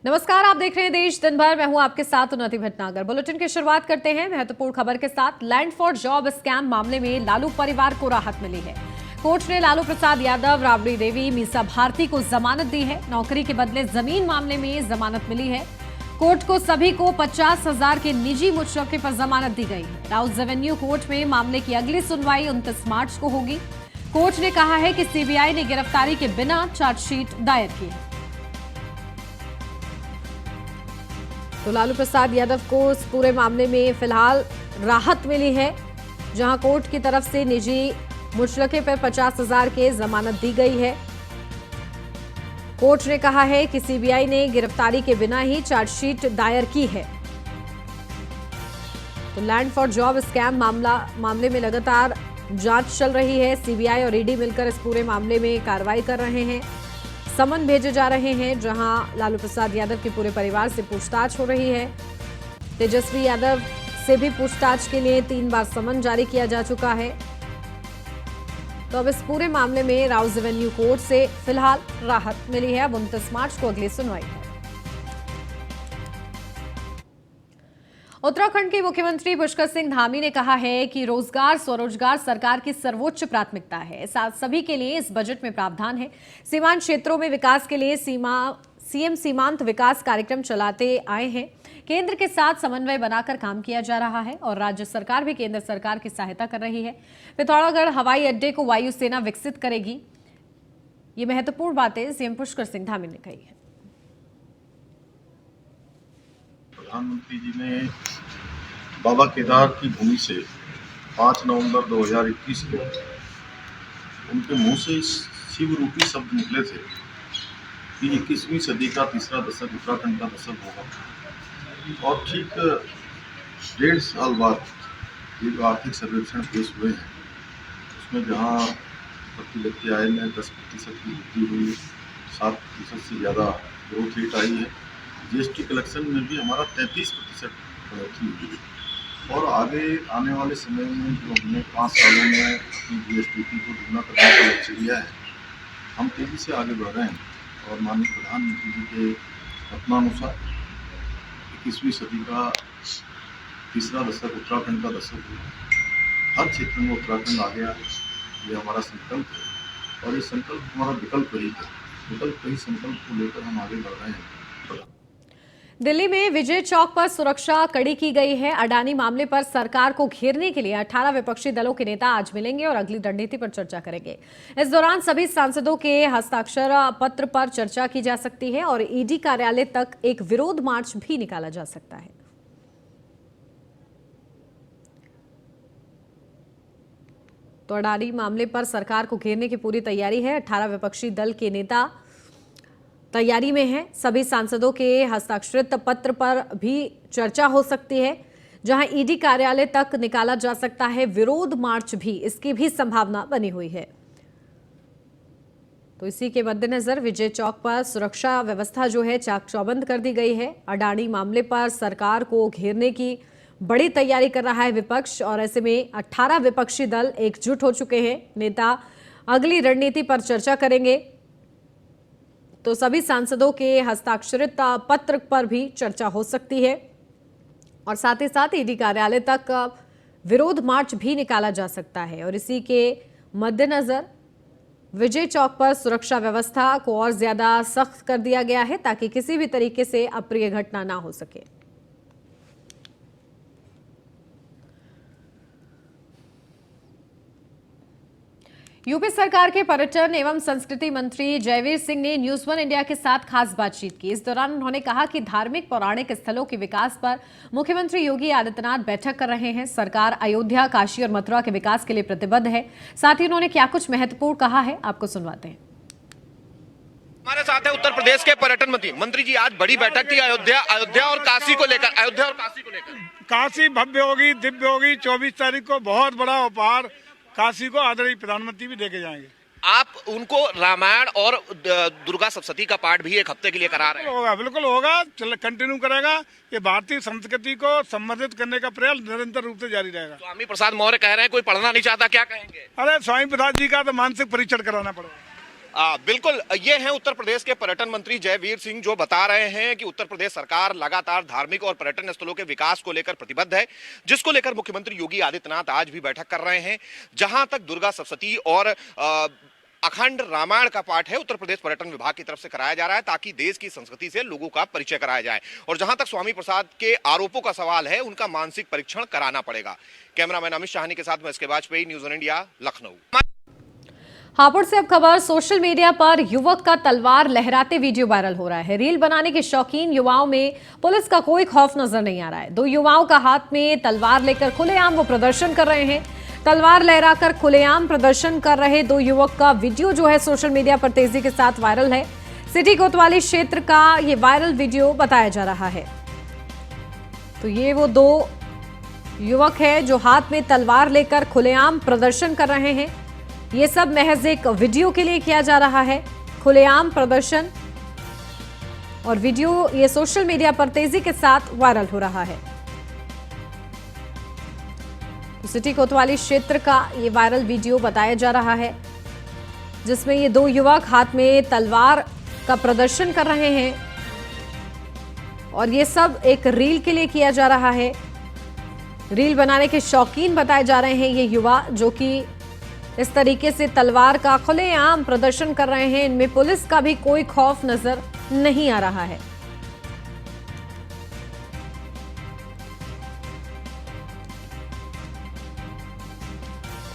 नमस्कार, आप देख रहे हैं देश दिन भर। मैं हूं आपके साथ उन्नति भटनागर। बुलेटिन की शुरुआत करते हैं महत्वपूर्ण खबर के साथ। लैंड फॉर जॉब स्कैम मामले में लालू परिवार को राहत मिली है। कोर्ट ने लालू प्रसाद यादव, राबड़ी देवी, मीसा भारती को जमानत दी है। नौकरी के बदले जमीन मामले में जमानत मिली है। कोर्ट को सभी को 50,000 के निजी मुचलके पर जमानत दी गई है। राउस एवेन्यू कोर्ट में मामले की अगली सुनवाई 29 मार्च को होगी। कोर्ट ने कहा है कि सीबीआई ने गिरफ्तारी के बिना चार्जशीट दायर की है। तो लालू प्रसाद यादव को इस पूरे मामले में फिलहाल राहत मिली है, जहां कोर्ट की तरफ से निजी मुचलके पर 50,000 के जमानत दी गई है। कोर्ट ने कहा है कि सीबीआई ने गिरफ्तारी के बिना ही चार्जशीट दायर की है। तो लैंड फॉर जॉब स्कैम मामले में लगातार जांच चल रही है। सीबीआई और ईडी मिलकर इस पूरे मामले में कार्रवाई कर रहे हैं। समन भेजे जा रहे हैं, जहां लालू प्रसाद यादव के पूरे परिवार से पूछताछ हो रही है। तेजस्वी यादव से भी पूछताछ के लिए 3 बार समन जारी किया जा चुका है। तो अब इस पूरे मामले में राउस एवेन्यू कोर्ट से फिलहाल राहत मिली है। अब 29 मार्च को अगली सुनवाई है। उत्तराखंड के मुख्यमंत्री पुष्कर सिंह धामी ने कहा है कि रोजगार स्वरोजगार सरकार की सर्वोच्च प्राथमिकता है। सभी के लिए इस बजट में प्रावधान है। सीमांत क्षेत्रों में विकास के लिए सीएम सीमांत विकास कार्यक्रम चलाते आए हैं। केंद्र के साथ समन्वय बनाकर काम किया जा रहा है और राज्य सरकार भी केंद्र सरकार की सहायता कर रही है। पिथौरागढ़ हवाई अड्डे को वायुसेना विकसित करेगी। ये महत्वपूर्ण बातें सीएम पुष्कर सिंह धामी ने कही है। प्रधानमंत्री जी ने बाबा केदार की भूमि से 5 नवंबर 2021 को उनके मुंह से शिव रूपी शब्द निकले थे कि 21वीं सदी का तीसरा दशक उत्तराखंड का दशक होगा। और ठीक 1.5 साल बाद एक आर्थिक सर्वेक्षण पेश हुए हैं। उसमें जहां प्रति व्यक्ति आय में 10% की वृद्धि हुई, 7% से ज़्यादा ग्रोथ रेट आई है। जीएसटी कलेक्शन में भी हमारा 33% बढ़ोतरी हुई है। और आगे आने वाले समय में जो हमने 5 सालों में अपनी जीएसटी को दुगना करने का लक्ष्य लिया है, हम तेज़ी से आगे बढ़ रहे हैं। और माननीय प्रधानमंत्री जी के कथनानुसार 21वीं सदी का तीसरा दशक उत्तराखंड का दशक होगा। हर क्षेत्र में उत्तराखंड आ गया है, ये हमारा संकल्प है। और ये संकल्प हमारा विकल्प रहित है। विकल्प रहित संकल्प को लेकर हम आगे बढ़ रहे हैं। दिल्ली में विजय चौक पर सुरक्षा कड़ी की गई है। अडानी मामले पर सरकार को घेरने के लिए 18 विपक्षी दलों के नेता आज मिलेंगे और अगली रणनीति पर चर्चा करेंगे। इस दौरान सभी सांसदों के हस्ताक्षर पत्र पर चर्चा की जा सकती है और ईडी कार्यालय तक एक विरोध मार्च भी निकाला जा सकता है। तो अडानी मामले पर सरकार को घेरने की पूरी तैयारी है। 18 विपक्षी दल के नेता तैयारी में है। सभी सांसदों के हस्ताक्षरित पत्र पर भी चर्चा हो सकती है, जहां ईडी कार्यालय तक निकाला जा सकता है विरोध मार्च भी, इसकी भी संभावना बनी हुई है। तो इसी के मद्देनजर विजय चौक पर सुरक्षा व्यवस्था जो है चाक चौबंद कर दी गई है। अडानी मामले पर सरकार को घेरने की बड़ी तैयारी कर रहा है विपक्ष, और ऐसे में 18 विपक्षी दल एकजुट हो चुके हैं। नेता अगली रणनीति पर चर्चा करेंगे। तो सभी सांसदों के हस्ताक्षरित पत्र पर भी चर्चा हो सकती है और साथ ही साथ ईडी कार्यालय तक विरोध मार्च भी निकाला जा सकता है। और इसी के मद्देनजर विजय चौक पर सुरक्षा व्यवस्था को और ज्यादा सख्त कर दिया गया है, ताकि किसी भी तरीके से अप्रिय घटना ना हो सके। यूपी सरकार के पर्यटन एवं संस्कृति मंत्री जयवीर सिंह ने न्यूज 1 इंडिया के साथ खास बातचीत की। इस दौरान उन्होंने कहा कि धार्मिक पौराणिक स्थलों के विकास पर मुख्यमंत्री योगी आदित्यनाथ बैठक कर रहे हैं। सरकार अयोध्या, काशी और मथुरा के विकास के लिए प्रतिबद्ध है। साथ ही उन्होंने क्या कुछ महत्वपूर्ण कहा है, आपको सुनवाते हैं। हमारे साथ है उत्तर प्रदेश के पर्यटन मंत्री जी। आज बड़ी बैठक थी अयोध्या और काशी को लेकर। काशी भव्य होगी, दिव्य होगी। 24 तारीख को बहुत बड़ा उपहार काशी को आदरणीय प्रधानमंत्री भी देके जाएंगे। आप उनको रामायण और दुर्गा सप्तशती का पाठ भी एक हफ्ते के लिए करा रहे हैं। होगा, बिल्कुल होगा, कंटिन्यू करेगा। ये भारतीय संस्कृति को संवर्धित करने का प्रयास निरंतर रूप से जारी रहेगा। स्वामी प्रसाद मौर्य कह रहे हैं कोई पढ़ना नहीं चाहता, क्या कहेंगे? अरे स्वामी प्रसाद जी का तो मानसिक परीक्षण कराना पड़ेगा। बिल्कुल, ये हैं उत्तर प्रदेश के पर्यटन मंत्री जयवीर सिंह, जो बता रहे हैं कि उत्तर प्रदेश सरकार लगातार धार्मिक और पर्यटन स्थलों के विकास को लेकर प्रतिबद्ध है, जिसको लेकर मुख्यमंत्री योगी आदित्यनाथ आज भी बैठक कर रहे हैं। जहां तक दुर्गा सप्तशती और अखंड रामायण का पाठ है, उत्तर प्रदेश पर्यटन विभाग की तरफ से कराया जा रहा है, ताकि देश की संस्कृति से लोगों का परिचय कराया जाए। और जहां तक स्वामी प्रसाद के आरोपों का सवाल है, उनका मानसिक परीक्षण कराना पड़ेगा। कैमरामैन अमित शाहनी के साथ मैं SK Vajpayee, news on India, Lucknow. Hapur से अब खबर सोशल मीडिया पर युवक का तलवार लहराते वीडियो वायरल हो रहा है। रील बनाने के शौकीन युवाओं में पुलिस का कोई खौफ नजर नहीं आ रहा है। दो युवाओं का हाथ में तलवार लेकर खुलेआम वो प्रदर्शन कर रहे हैं। तलवार लहराकर खुलेआम प्रदर्शन कर रहे दो युवक का वीडियो जो है सोशल मीडिया पर तेजी के साथ वायरल है। सिटी कोतवाली क्षेत्र का ये वायरल वीडियो बताया जा रहा है। तो ये वो दो युवक है जो हाथ में तलवार लेकर खुलेआम प्रदर्शन कर रहे हैं। ये सब महज एक वीडियो के लिए किया जा रहा है, खुलेआम प्रदर्शन और वीडियो ये सोशल मीडिया पर तेजी के साथ वायरल हो रहा है। तो सिटी कोतवाली क्षेत्र का ये वायरल वीडियो बताया जा रहा है, जिसमें ये दो युवक हाथ में तलवार का प्रदर्शन कर रहे हैं और ये सब एक रील के लिए किया जा रहा है। रील बनाने के शौकीन बताए जा रहे हैं ये युवा, जो कि इस तरीके से तलवार का खुलेआम प्रदर्शन कर रहे हैं। इनमें पुलिस का भी कोई खौफ नजर नहीं आ रहा है।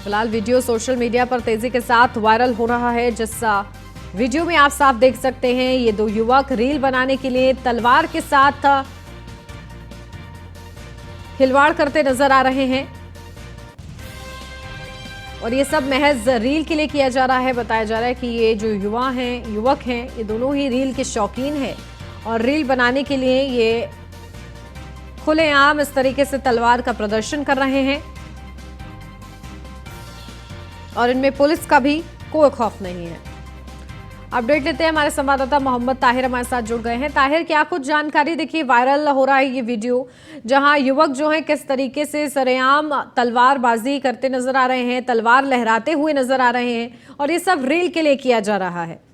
फिलहाल वीडियो सोशल मीडिया पर तेजी के साथ वायरल हो रहा है। जिस वीडियो में आप साफ देख सकते हैं, ये दो युवक रील बनाने के लिए तलवार के साथ खिलवाड़ करते नजर आ रहे हैं और ये सब महज रील के लिए किया जा रहा है। बताया जा रहा है कि ये जो युवक हैं, ये दोनों ही रील के शौकीन हैं और रील बनाने के लिए ये खुलेआम इस तरीके से तलवार का प्रदर्शन कर रहे हैं और इनमें पुलिस का भी कोई खौफ नहीं है। अपडेट लेते हैं, हमारे संवाददाता मोहम्मद ताहिर हमारे साथ जुड़ गए हैं। ताहिर, क्या कुछ जानकारी? देखिए, वायरल हो रहा है ये वीडियो, जहां युवक जो हैं किस तरीके से सरेआम तलवारबाजी करते नजर आ रहे हैं, तलवार लहराते हुए नजर आ रहे हैं और ये सब रील के लिए किया जा रहा है।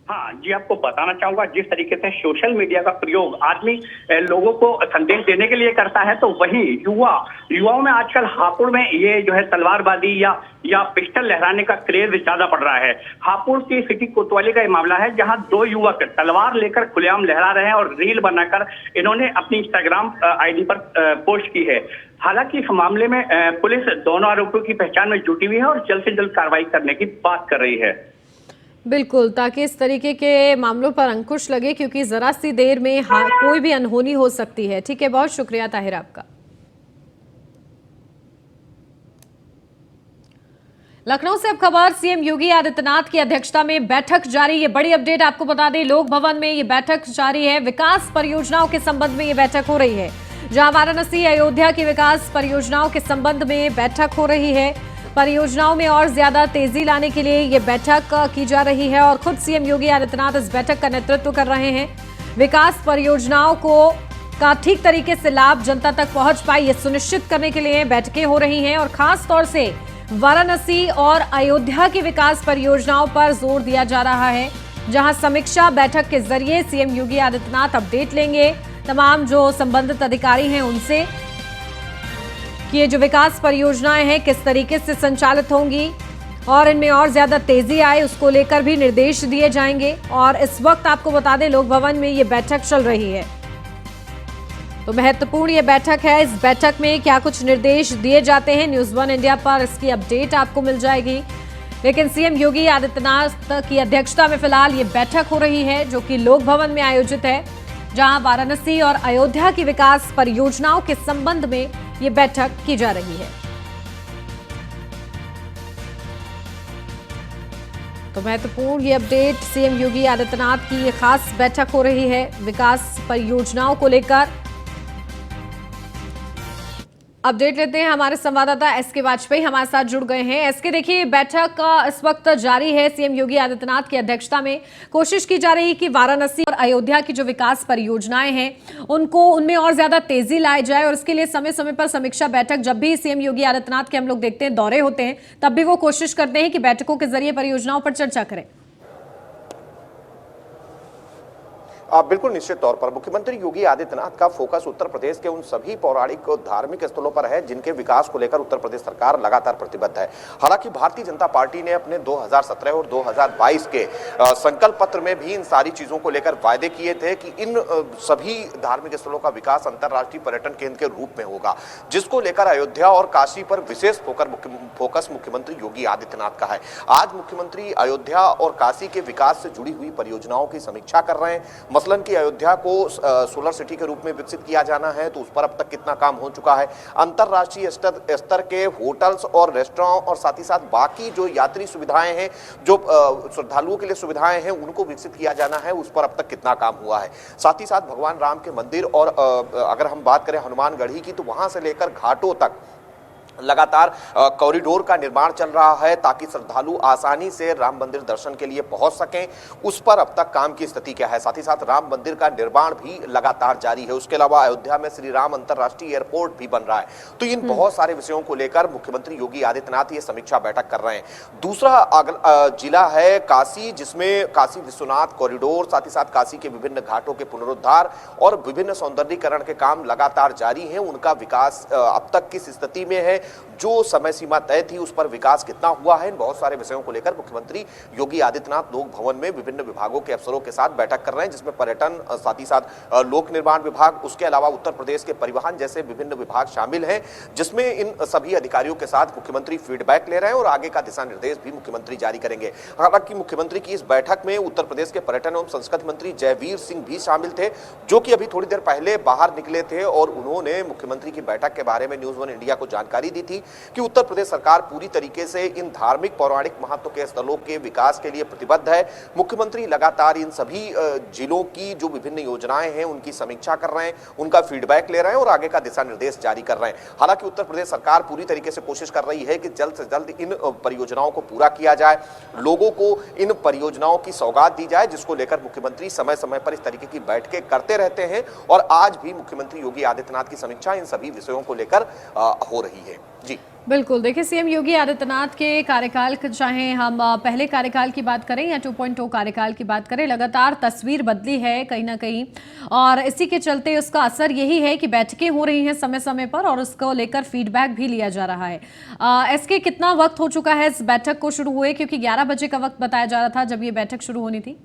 हाँ जी, आपको बताना चाहूंगा, जिस तरीके से सोशल मीडिया का प्रयोग आदमी लोगों को संदेश देने के लिए करता है, तो वही युवाओं में आजकल हापुड़ में ये जो है तलवारबाजी या पिस्टल लहराने का क्रेज ज्यादा बढ़ रहा है। हापुड़ की सिटी कोतवाली का ये मामला है, जहां दो युवक तलवार लेकर खुलेआम लहरा रहे हैं और रील बनाकर इन्होंने अपनी इंस्टाग्राम आईडी पर पोस्ट की है। हालांकि इस मामले में पुलिस दोनों आरोपियों की पहचान में जुटी हुई है और जल्द से जल्द कार्रवाई करने की बात कर रही है। बिल्कुल, ताकि इस तरीके के मामलों पर अंकुश लगे, क्योंकि जरा सी देर में कोई भी अनहोनी हो सकती है। ठीक है, बहुत शुक्रिया ताहिर आपका। लखनऊ से अब खबर सीएम योगी आदित्यनाथ की अध्यक्षता में बैठक जारी। ये बड़ी अपडेट आपको बता दें, लोक भवन में ये बैठक जारी है। विकास परियोजनाओं के संबंध में ये बैठक हो रही है, जहां वाराणसी अयोध्या की विकास परियोजनाओं के संबंध में बैठक हो रही है। परियोजनाओं में और ज्यादा तेजी लाने के लिए ये बैठक की जा रही है और खुद सीएम योगी आदित्यनाथ इस बैठक का नेतृत्व कर रहे हैं। विकास परियोजनाओं का ठीक तरीके से लाभ जनता तक पहुंच पाए, ये सुनिश्चित करने के लिए बैठकें हो रही हैं और खास तौर से वाराणसी और अयोध्या की विकास परियोजनाओं पर जोर दिया जा रहा है, जहां समीक्षा बैठक के जरिए सीएम योगी आदित्यनाथ अपडेट लेंगे तमाम जो संबंधित अधिकारी हैं उनसे कि ये जो विकास परियोजनाएं हैं किस तरीके से संचालित होंगी और इनमें और ज्यादा तेजी आए, उसको लेकर भी निर्देश दिए जाएंगे। और इस वक्त आपको बता दें, लोक भवन में ये बैठक चल रही है, तो महत्वपूर्ण ये बैठक है। इस बैठक में क्या कुछ निर्देश दिए जाते हैं, न्यूज़ वन इंडिया पर इसकी अपडेट आपको मिल जाएगी। लेकिन सीएम योगी आदित्यनाथ की अध्यक्षता में फिलहाल ये बैठक हो रही है, जो कि लोक भवन में आयोजित है, जहां वाराणसी और अयोध्या की विकास परियोजनाओं के संबंध में ये बैठक की जा रही है। तो महत्वपूर्ण ये अपडेट, सीएम योगी आदित्यनाथ की ये खास बैठक हो रही है विकास परियोजनाओं को लेकर। अपडेट लेते हैं, हमारे संवाददाता एसके वाजपेयी हमारे साथ जुड़ गए हैं। एसके, देखिए, बैठक इस वक्त जारी है सीएम योगी आदित्यनाथ की अध्यक्षता में। कोशिश की जा रही है कि वाराणसी और अयोध्या की जो विकास परियोजनाएं हैं उनमें और ज्यादा तेजी लाई जाए और इसके लिए समय समय पर समीक्षा बैठक, जब भी सीएम योगी आदित्यनाथ के हम लोग देखते हैं दौरे होते हैं, तब भी वो कोशिश करते हैं कि बैठकों के जरिए परियोजनाओं पर चर्चा करें। बिल्कुल निश्चित तौर पर मुख्यमंत्री योगी आदित्यनाथ का फोकस उत्तर प्रदेश के उन सभी पौराणिक और धार्मिक स्थलों पर है जिनके विकास को लेकर उत्तर प्रदेश सरकार लगातार प्रतिबद्ध है। हालांकि भारतीय जनता पार्टी ने अपने 2017 और 2022 के संकल्प पत्र में भी इन सारी चीजों को लेकर वायदे किए थे कि इन सभी धार्मिक स्थलों का विकास अंतर्राष्ट्रीय पर्यटन केंद्र के रूप में होगा, जिसको लेकर अयोध्या और काशी पर विशेष फोकस मुख्यमंत्री योगी आदित्यनाथ का है। आज मुख्यमंत्री अयोध्या और काशी के विकास से जुड़ी हुई परियोजनाओं की समीक्षा कर रहे हैं। मसलन कि अयोध्या को सोलर सिटी के रूप में विकसित किया जाना है, तो उस पर अब तक कितना काम हो चुका है। अंतरराष्ट्रीय स्तर के होटल्स और रेस्टोरेंट और साथ ही साथ बाकी जो यात्री सुविधाएं हैं, जो श्रद्धालुओं के लिए सुविधाएं हैं, उनको विकसित किया जाना है, उस पर अब तक कितना काम हुआ है। साथ ही साथ भगवान राम के मंदिर और अगर हम बात करें हनुमानगढ़ी की, तो वहां से लेकर घाटों तक लगातार कॉरिडोर का निर्माण चल रहा है ताकि श्रद्धालु आसानी से राम मंदिर दर्शन के लिए पहुंच सकें। उस पर अब तक काम की स्थिति क्या है। साथ ही साथ राम मंदिर का निर्माण भी लगातार जारी है। उसके अलावा अयोध्या में श्री राम अंतर्राष्ट्रीय एयरपोर्ट भी बन रहा है। तो इन बहुत सारे विषयों को लेकर मुख्यमंत्री योगी आदित्यनाथ ये समीक्षा बैठक कर रहे हैं। दूसरा जिला है काशी, जिसमें काशी विश्वनाथ कॉरिडोर, साथ ही साथ काशी के विभिन्न घाटों के पुनरुद्धार और विभिन्न सौंदर्यीकरण के काम लगातार जारी हैं। उनका विकास अब तक किस स्थिति में है, जो समय सीमा तय थी उस पर विकास कितना हुआ है, इन बहुत सारे विषयों को लेकर मुख्यमंत्री योगी आदित्यनाथ लोक भवन में विभिन्न विभागों के अफसरों के साथ बैठक कर रहे हैं, जिसमें पर्यटन, साथ ही साथ लोक निर्माण विभाग, उसके अलावा उत्तर प्रदेश के परिवहन जैसे विभिन्न विभाग शामिल हैं, जिसमें इन सभी अधिकारियों के साथ मुख्यमंत्री फीडबैक ले रहे हैं और आगे का दिशा निर्देश भी मुख्यमंत्री जारी करेंगे। हालांकि मुख्यमंत्री की इस बैठक में उत्तर प्रदेश के पर्यटन एवं संस्कृति मंत्री जयवीर सिंह भी शामिल थे, जो कि अभी थोड़ी देर पहले बाहर निकले थे और उन्होंने मुख्यमंत्री की बैठक के बारे में न्यूज़ 1 इंडिया को जानकारी दी थी कि उत्तर प्रदेश सरकार पूरी तरीके से इन धार्मिक पौराणिक महत्व के स्थलों के विकास के लिए प्रतिबद्ध है। मुख्यमंत्री लगातार इन सभी जिलों की जो विभिन्न योजनाएं हैं उनकी समीक्षा कर रहे हैं, उनका फीडबैक ले रहे हैं और आगे का दिशा निर्देश जारी कर रहे हैं। हालांकि उत्तर प्रदेश सरकार पूरी तरीके से कोशिश कर रही है कि जल्द से जल्द इन परियोजनाओं को पूरा किया जाए, लोगों को इन परियोजनाओं की सौगात दी जाए, जिसको लेकर मुख्यमंत्री समय समय पर इस तरीके की बैठकें करते रहते हैं और आज भी मुख्यमंत्री योगी आदित्यनाथ की समीक्षा इन सभी विषयों को लेकर हो रही है। जी बिल्कुल, देखिए सीएम योगी आदित्यनाथ के कार्यकाल, चाहे हम पहले कार्यकाल की बात करें या 2.0 कार्यकाल की बात करें, लगातार तस्वीर बदली है कहीं ना कहीं, और इसी के चलते उसका असर यही है कि बैठकें हो रही हैं समय समय पर और उसको लेकर फीडबैक भी लिया जा रहा है। इसके कितना वक्त हो चुका है इस बैठक को शुरू हुए, क्योंकि 11 बजे का वक्त बताया जा रहा था जब ये बैठक शुरू होनी थी?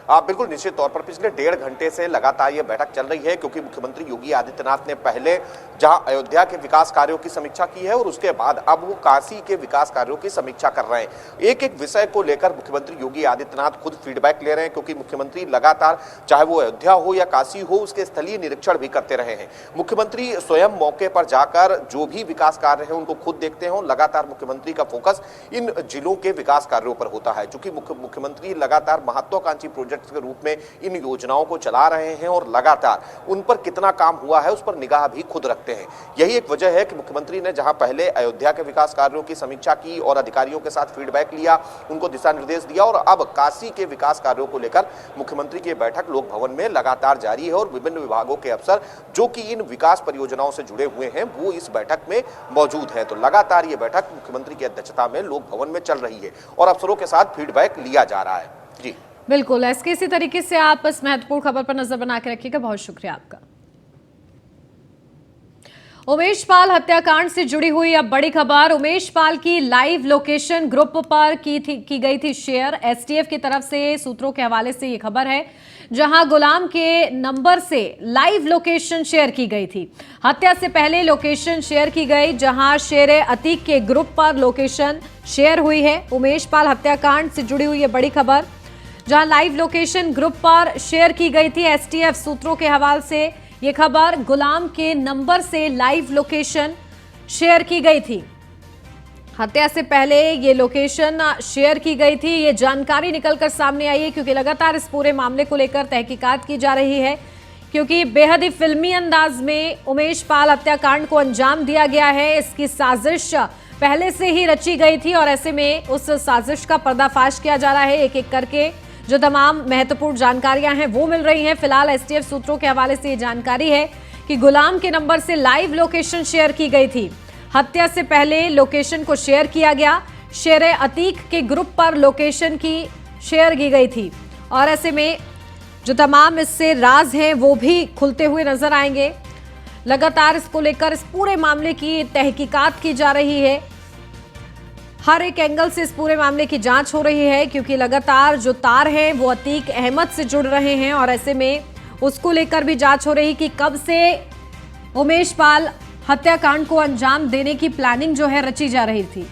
बिल्कुल निश्चित तौर पर पिछले 1.5 घंटे से लगातार ये बैठक चल रही है, क्योंकि मुख्यमंत्री योगी आदित्यनाथ ने पहले जहां अयोध्या के विकास कार्यों की समीक्षा की है और उसके बाद अब वो काशी के विकास कार्यों की समीक्षा कर रहे हैं। एक एक विषय को लेकर मुख्यमंत्री योगी आदित्यनाथ खुद फीडबैक ले रहे हैं, क्योंकि मुख्यमंत्री लगातार चाहे वो अयोध्या हो या काशी हो उसके स्थलीय निरीक्षण भी करते रहे हैं। मुख्यमंत्री स्वयं मौके पर जाकर जो भी विकास कार्य है उनको खुद देखते हैं। लगातार मुख्यमंत्री का फोकस इन जिलों के विकास कार्यों पर होता है, चूंकि मुख्यमंत्री लगातार महत्वाकांक्षी प्रोजेक्ट के रूप में इन योजनाओं को चला रहे हैं और लगातार उन पर कितना काम हुआ है उस पर निगाह भी खुद रखते हैं। यही एक वजह है कि मुख्यमंत्री ने जहां पहले अयोध्या के विकास कार्यों की समीक्षा की और अधिकारियों के साथ फीडबैक लिया, उनको दिशा निर्देश दिया, और अब काशी के विकास कार्यों को लेकर मुख्यमंत्री की बैठक लोक भवन में लगातार जारी है और विभिन्न विभागों के अफसर जो कि इन विकास परियोजनाओं से जुड़े हुए हैं वो इस बैठक में मौजूद है। तो लगातार ये बैठक मुख्यमंत्री की अध्यक्षता में लोक भवन में चल रही है और अफसरों के साथ फीडबैक लिया जा रहा है। जी बिल्कुल, इसके इसी तरीके से आप इस महत्वपूर्ण खबर पर नजर बना के रखिएगा। बहुत शुक्रिया आपका। उमेश पाल हत्याकांड से जुड़ी हुई अब बड़ी खबर। उमेश पाल की लाइव लोकेशन ग्रुप पर की गई थी शेयर। एसटीएफ की तरफ से सूत्रों के हवाले से ये खबर है, जहां गुलाम के नंबर से लाइव लोकेशन शेयर की गई थी। हत्या से पहले लोकेशन शेयर की गई, जहां शेर अतीक के ग्रुप पर लोकेशन शेयर हुई है। उमेश पाल हत्याकांड से जुड़ी हुई ये बड़ी खबर, जहां लाइव लोकेशन ग्रुप पर शेयर की गई थी। एसटीएफ सूत्रों के हवाले से ये खबर, गुलाम के नंबर से लाइव लोकेशन शेयर की गई थी। हत्या से पहले ये लोकेशन शेयर की गई थी। ये जानकारी निकलकर सामने आई है क्योंकि लगातार इस पूरे मामले को लेकर तहकीकात की जा रही है, क्योंकि बेहद ही फिल्मी अंदाज में उमेश पाल हत्याकांड को अंजाम दिया गया है। इसकी साजिश पहले से ही रची गई थी और ऐसे में उस साजिश का पर्दाफाश किया जा रहा है। एक एक करके जो तमाम महत्वपूर्ण जानकारियां हैं वो मिल रही हैं। फिलहाल एसटीएफ सूत्रों के हवाले से ये जानकारी है कि गुलाम के नंबर से लाइव लोकेशन शेयर की गई थी। हत्या से पहले लोकेशन को शेयर किया गया। शेर अतीक के ग्रुप पर लोकेशन की शेयर की गई थी और ऐसे में जो तमाम इससे राज हैं वो भी खुलते हुए नजर आएंगे। लगातार इसको लेकर इस पूरे मामले की तहकीकात की जा रही है, हर एक एंगल से इस पूरे मामले की जांच हो रही है, क्योंकि लगातार जो तार हैं वो अतीक अहमद से जुड़ रहे हैं और ऐसे में उसको लेकर भी जांच हो रही कि कब से उमेश पाल हत्याकांड को अंजाम देने की प्लानिंग जो है रची जा रही थी।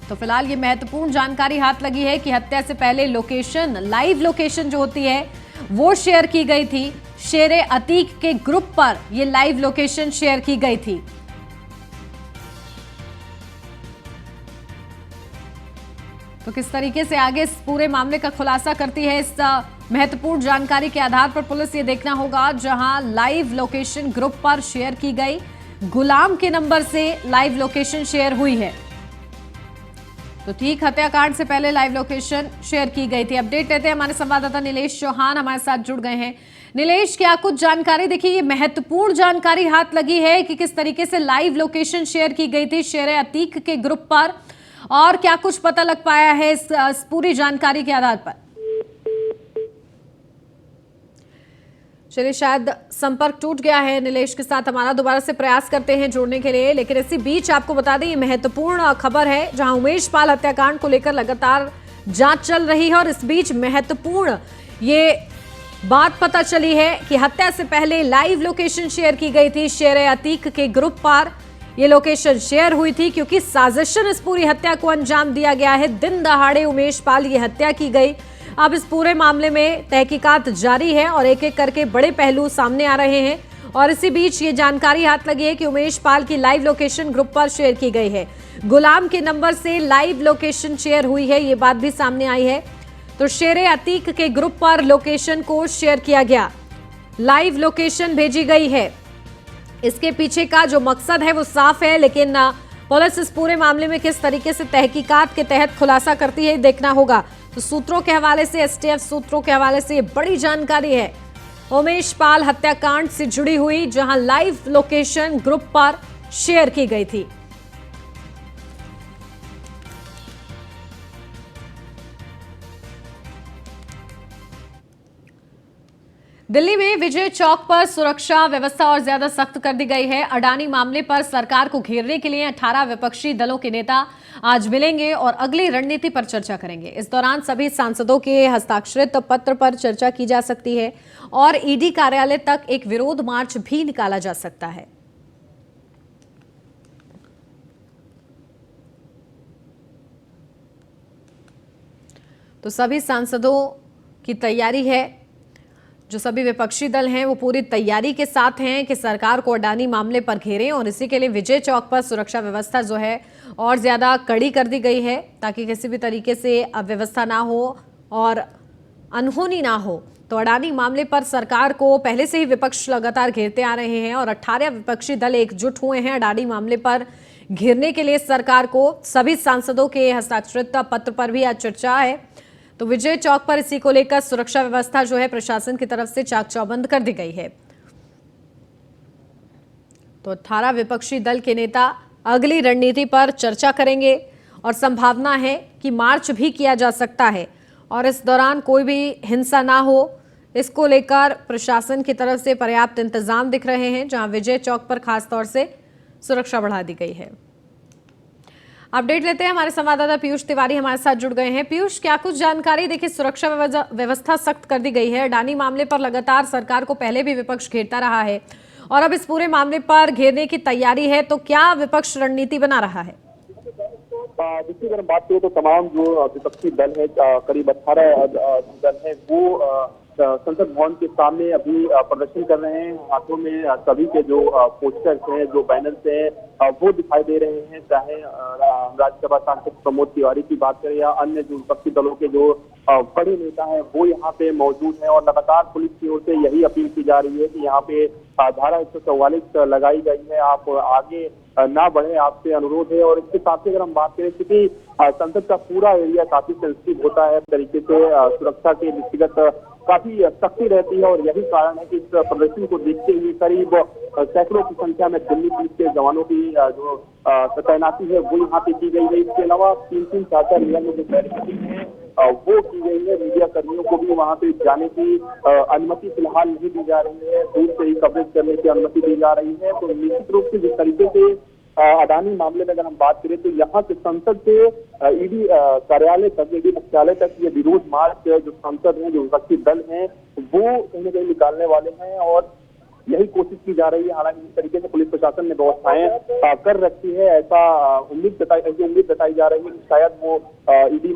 तो फिलहाल ये महत्वपूर्ण जानकारी हाथ लगी है कि हत्या से पहले लोकेशन, लाइव लोकेशन जो होती है वो शेयर की गई थी। शेरे अतीक के ग्रुप पर ये लाइव लोकेशन शेयर की गई थी। तो किस तरीके से आगे इस पूरे मामले का खुलासा करती है, इस महत्वपूर्ण जानकारी के आधार पर पुलिस ये देखना होगा। जहां लाइव लोकेशन ग्रुप पर शेयर की गई, गुलाम के नंबर से लाइव लोकेशन शेयर हुई है। तो ठीक हत्याकांड से पहले लाइव लोकेशन शेयर की गई थी। अपडेट लेते हैं, हमारे संवाददाता नीलेश चौहान हमारे साथ जुड़ गए हैं। नीलेश, क्या कुछ जानकारी? देखिए, ये महत्वपूर्ण जानकारी हाथ लगी है कि किस तरीके से लाइव लोकेशन शेयर की गई थी शेरे अतीक के ग्रुप पर, और क्या कुछ पता लग पाया है इस पूरी जानकारी के आधार पर? चलिए, शायद संपर्क टूट गया है नीलेश के साथ, हमारा दोबारा से प्रयास करते हैं जोड़ने के लिए। लेकिन इसी बीच आपको बता दें, ये महत्वपूर्ण खबर है जहां उमेश पाल हत्याकांड को लेकर लगातार जांच चल रही है और इस बीच महत्वपूर्ण ये बात पता चली है कि हत्या से पहले लाइव लोकेशन शेयर की गई थी शेरे अतीक के ग्रुप पर। ये लोकेशन शेयर हुई थी क्योंकि साजिशन इस पूरी हत्या को अंजाम दिया गया है। दिन दहाड़े उमेश पाल की हत्या की गई। अब इस पूरे मामले में तहकीकात जारी है और एक एक करके बड़े पहलू सामने आ रहे हैं और इसी बीच ये जानकारी हाथ लगी है कि उमेश पाल की लाइव लोकेशन ग्रुप पर शेयर की गई है। गुलाम के नंबर से लाइव लोकेशन शेयर हुई है, ये बात भी सामने आई है। तो शेरे अतीक के ग्रुप पर लोकेशन को शेयर किया गया, लाइव लोकेशन भेजी गई है। इसके पीछे का जो मकसद है वो साफ है, लेकिन पुलिस इस पूरे मामले में किस तरीके से तहकीकात के तहत खुलासा करती है देखना होगा। तो सूत्रों के हवाले से, एसटीएफ सूत्रों के हवाले से ये बड़ी जानकारी है उमेश पाल हत्याकांड से जुड़ी हुई, जहां लाइव लोकेशन ग्रुप पर शेयर की गई थी। दिल्ली में विजय चौक पर सुरक्षा व्यवस्था और ज्यादा सख्त कर दी गई है। अडानी मामले पर सरकार को घेरने के लिए 18 विपक्षी दलों के नेता आज मिलेंगे और अगली रणनीति पर चर्चा करेंगे। इस दौरान सभी सांसदों के हस्ताक्षरित पत्र पर चर्चा की जा सकती है और ईडी कार्यालय तक एक विरोध मार्च भी निकाला जा सकता है। तो सभी सांसदों की तैयारी है, जो सभी विपक्षी दल हैं वो पूरी तैयारी के साथ हैं कि सरकार को अडानी मामले पर घेरें और इसी के लिए विजय चौक पर सुरक्षा व्यवस्था जो है और ज्यादा कड़ी कर दी गई है ताकि किसी भी तरीके से अव्यवस्था ना हो और अनहोनी ना हो। तो अडानी मामले पर सरकार को पहले से ही विपक्ष लगातार घेरते आ रहे हैं और 18 विपक्षी दल एकजुट हुए हैं अडानी मामले पर घेरने के लिए सरकार को। सभी सांसदों के हस्ताक्षरित पत्र पर भी आज चर्चा है। तो विजय चौक पर इसी को लेकर सुरक्षा व्यवस्था जो है प्रशासन की तरफ से चाक चौबंद कर दी गई है। तो 18 विपक्षी दल के नेता अगली रणनीति पर चर्चा करेंगे और संभावना है कि मार्च भी किया जा सकता है और इस दौरान कोई भी हिंसा ना हो, इसको लेकर प्रशासन की तरफ से पर्याप्त इंतजाम दिख रहे हैं, जहां विजय चौक पर खासतौर से सुरक्षा बढ़ा दी गई है। अपडेट लेते हैं, हमारे संवाददाता पीयूष तिवारी हमारे साथ जुड़ गए हैं। पीयूष, क्या कुछ जानकारी? देखिए, सुरक्षा व्यवस्था सख्त कर दी गई है। अडानी मामले पर लगातार सरकार को पहले भी विपक्ष घेरता रहा है और अब इस पूरे मामले पर घेरने की तैयारी है, तो क्या विपक्ष रणनीति बना रहा है? देखिए, अगर बात करें तो तमाम जो विपक्षी दल है, करीब 18 दल है, वो संसद भवन के सामने अभी प्रदर्शन कर रहे हैं। हाथों में सभी के जो पोस्टर्स हैं, जो बैनर्स हैं, वो दिखाई दे रहे हैं। चाहे राज्यसभा सांसद प्रमोद तिवारी की बात करें या अन्य जो विपक्षी दलों के जो बड़े नेता हैं, वो यहाँ पे मौजूद हैं और लगातार पुलिस की ओर से यही अपील की जा रही है कि यहाँ पे धारा 144 लगाई गई है, आप आगे ना बढ़े, आपसे अनुरोध है। और इसके साथ ही अगर हम बात करें, क्योंकि संसद का पूरा एरिया काफी सेंसिटिव होता है, तरीके से सुरक्षा के दृष्टिगत काफी सख्ती रहती है और यही कारण है कि इस प्रदर्शन को देखते हुए करीब सैकड़ों की संख्या में दिल्ली पुलिस के जवानों की जो तैनाती है वो यहाँ पे की गई है। इसके अलावा 3-3, 4-4 एरिया में जो बैरिकेडिंग है वो की गई है। मीडिया कर्मियों को भी वहां पे जाने की अनुमति फिलहाल नहीं दी जा रही है, दूर से ही कवरेज करने की अनुमति दी जा रही है। तो निश्चित रूप से जिस तरीके से अडानी मामले में अगर हम बात करें तो यहाँ से संसद से ईडी कार्यालय तक, ईडी मुख्यालय तक ये विरोध मार्च जो सांसद हैं, जो विपक्षी दल हैं, वो कहीं न कहीं निकालने वाले हैं और यही कोशिश की जा रही है। हालांकि जिस तरीके से पुलिस प्रशासन ने व्यवस्थाएं कर रखी है, ऐसा उम्मीद जताई जा रही है कि शायद वो ईडी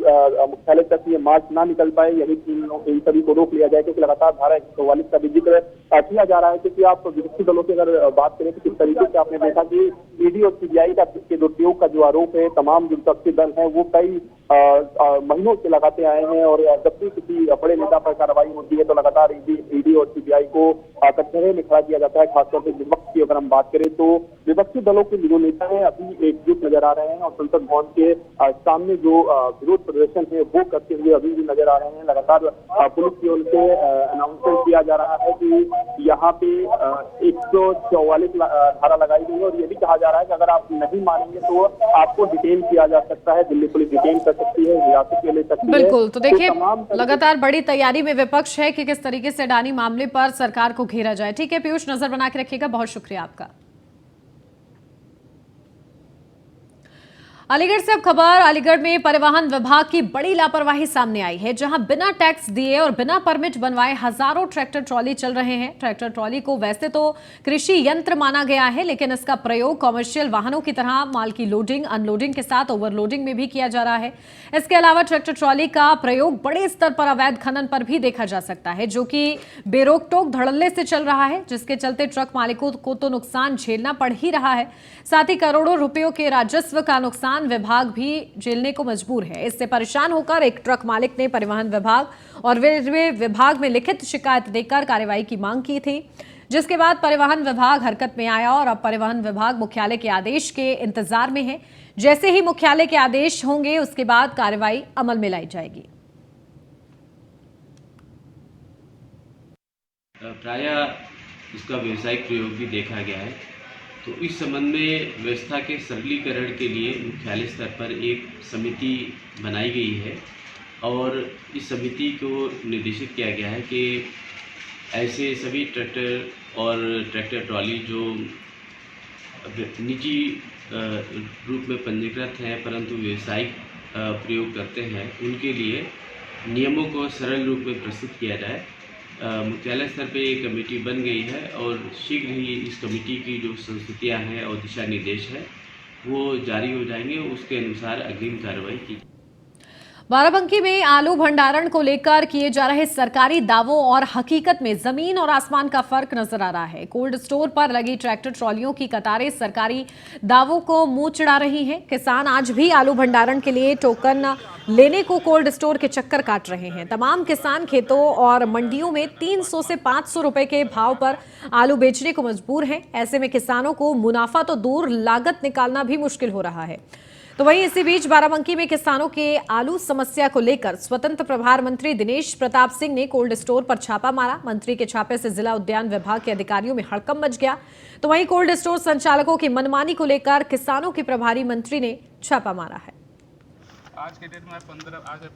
मुख्यालय तक ये मार्च ना निकल पाए, यही इन सभी को रोक लिया जाए, क्योंकि लगातार धारा 144 का भी जिक्र किया जा रहा है। क्योंकि आप विपक्षी दलों की अगर बात करें तो किस तरीके से आपने देखा कि ईडी और सीबीआई के दुरुपयोग का जो आरोप है, तमाम जो विपक्षी दल है वो कई महीनों से लगाते आए हैं और जब भी किसी बड़े नेता पर कार्रवाई होती है तो लगातार ईडी और सीबीआई को कचहरे में खड़ा किया जाता है। खासतौर से विपक्ष की अगर हम बात करें तो विपक्षी दलों के जो नेता हैं अभी एकजुट नजर आ रहे हैं और संसद भवन के सामने जो विरोध प्रदर्शन है वो करते हुए अभी भी नजर आ रहे हैं। लगातार पुलिस की ओर से अनाउंसमेंट किया जा रहा है कि यहाँ पे 144 धारा लगाई गई है और ये भी कहा जा रहा है कि अगर आप नहीं मानेंगे तो आपको डिटेन किया जा सकता है, दिल्ली पुलिस डिटेन कर सकती है, हिरासत में ले सकती है। बिल्कुल, तो देखिए लगातार बड़ी तैयारी में विपक्ष है कि किस तरीके से अडानी मामले पर सरकार को घेरा जाए। ठीक है पीयूष, नजर बना के रखिएगा, बहुत शुक्रिया आपका। अलीगढ़ से अब खबर। अलीगढ़ में परिवहन विभाग की बड़ी लापरवाही सामने आई है, जहां बिना टैक्स दिए और बिना परमिट बनवाए हजारों ट्रैक्टर ट्रॉली चल रहे हैं। ट्रैक्टर ट्रॉली को वैसे तो कृषि यंत्र माना गया है, लेकिन इसका प्रयोग कॉमर्शियल वाहनों की तरह माल की लोडिंग अनलोडिंग के साथ ओवरलोडिंग में भी किया जा रहा है। इसके अलावा ट्रैक्टर ट्रॉली का प्रयोग बड़े स्तर पर अवैध खनन पर भी देखा जा सकता है, जो कि बेरोक टोक धड़ल्ले से चल रहा है, जिसके चलते ट्रक मालिकों को तो नुकसान झेलना पड़ ही रहा है, साथ ही करोड़ों रुपयों के राजस्व का नुकसान विभाग भी झेलने को मजबूर है। इससे परेशान होकर एक ट्रक मालिक ने परिवहन विभाग और रेलवे विभाग में लिखित शिकायत देकर कार्रवाई की मांग की थी, जिसके बाद परिवहन विभाग हरकत में आया और अब परिवहन विभाग मुख्यालय के आदेश के इंतजार में है। जैसे ही मुख्यालय के आदेश होंगे उसके बाद कार्रवाई अमल में लाई जाएगी। प्रायः इसका व्यावसायिक प्रयोग भी देखा गया है। तो इस संबंध में व्यवस्था के सरलीकरण के लिए मुख्यालय स्तर पर एक समिति बनाई गई है और इस समिति को निर्देशित किया गया है कि ऐसे सभी ट्रैक्टर और ट्रैक्टर ट्रॉली जो निजी रूप में पंजीकृत हैं परंतु व्यावसायिक प्रयोग करते हैं, उनके लिए नियमों को सरल रूप में प्रस्तुत किया जाए। मुख्यालय स्तर पे एक कमेटी बन गई है और शीघ्र ही इस कमेटी की जो संस्तुतियां हैं और दिशा निर्देश है वो जारी हो जाएंगे, उसके अनुसार अग्रिम कार्रवाई की। बाराबंकी में आलू भंडारण को लेकर किए जा रहे सरकारी दावों और हकीकत में जमीन और आसमान का फर्क नजर आ रहा है। कोल्ड स्टोर पर लगी ट्रैक्टर ट्रॉलियों की कतारें सरकारी दावों को मुंह चिढ़ा रही हैं। किसान आज भी आलू भंडारण के लिए टोकन लेने को कोल्ड स्टोर के चक्कर काट रहे हैं। तमाम किसान खेतों और मंडियों में 300 से 500 रुपए के भाव पर आलू बेचने को मजबूर हैं। ऐसे में किसानों को मुनाफा तो दूर, लागत निकालना भी मुश्किल हो रहा है। तो वहीं इसी बीच बाराबंकी में किसानों के आलू समस्या को लेकर स्वतंत्र प्रभार मंत्री दिनेश प्रताप सिंह ने कोल्ड स्टोर पर छापा मारा। मंत्री के छापे से जिला उद्यान विभाग के अधिकारियों में हड़कंप मच गया। तो वहीं कोल्ड स्टोर संचालकों की मनमानी को लेकर किसानों के प्रभारी मंत्री ने छापा मारा है। आज के डेट में 15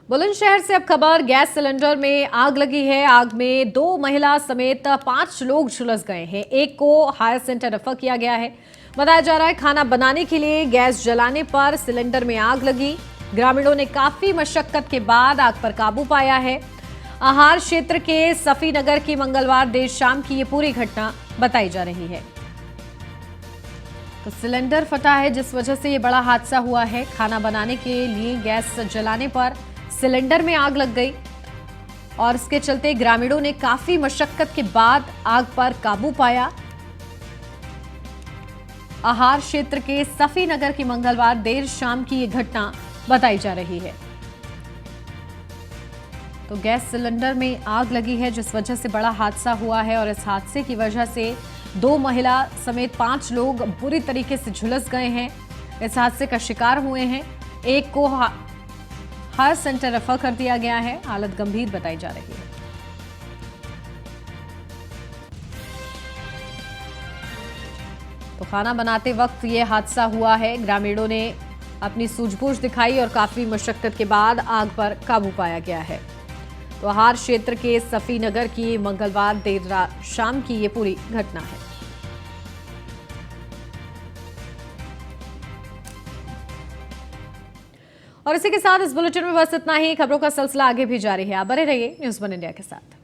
बुलंदशहर से अब खबर। गैस सिलेंडर में आग लगी है। आग में 2 महिला समेत 5 लोग झुलस गए हैं। एक को हायर सेंटर रेफर किया गया है। बताया जा रहा है खाना बनाने के लिए गैस जलाने पर सिलेंडर में आग लगी। ग्रामीणों ने काफी मशक्कत के बाद आग पर काबू पाया है। आहार क्षेत्र के सफी नगर की मंगलवार देर शाम की ये पूरी घटना बताई जा रही है। तो सिलेंडर फटा है, जिस वजह से ये बड़ा हादसा हुआ है। खाना बनाने के लिए गैस जलाने पर सिलेंडर में आग लग गई और इसके चलते ग्रामीणों ने काफी मशक्कत के बाद आग पर काबू पाया। आहार क्षेत्र के सफी नगर की मंगलवार देर शाम की ये घटना बताई जा रही है। तो गैस सिलेंडर में आग लगी है, जिस वजह से बड़ा हादसा हुआ है और इस हादसे की वजह से 2 महिला समेत 5 लोग बुरी तरीके से झुलस गए हैं, इस हादसे का शिकार हुए हैं। एक को हायर सेंटर रेफर कर दिया गया है। हालत गंभीर बताई जा रही है। तो खाना बनाते वक्त ये हादसा हुआ है। ग्रामीणों ने अपनी सूझबूझ दिखाई और काफी मशक्कत के बाद आग पर काबू पाया गया है। तो हार क्षेत्र के सफी नगर की मंगलवार देर रात शाम की ये पूरी घटना है। और इसी के साथ इस बुलेटिन में बस इतना ही। खबरों का सिलसिला आगे भी जारी है। आप बने रहिए न्यूज़ 1 इंडिया के साथ।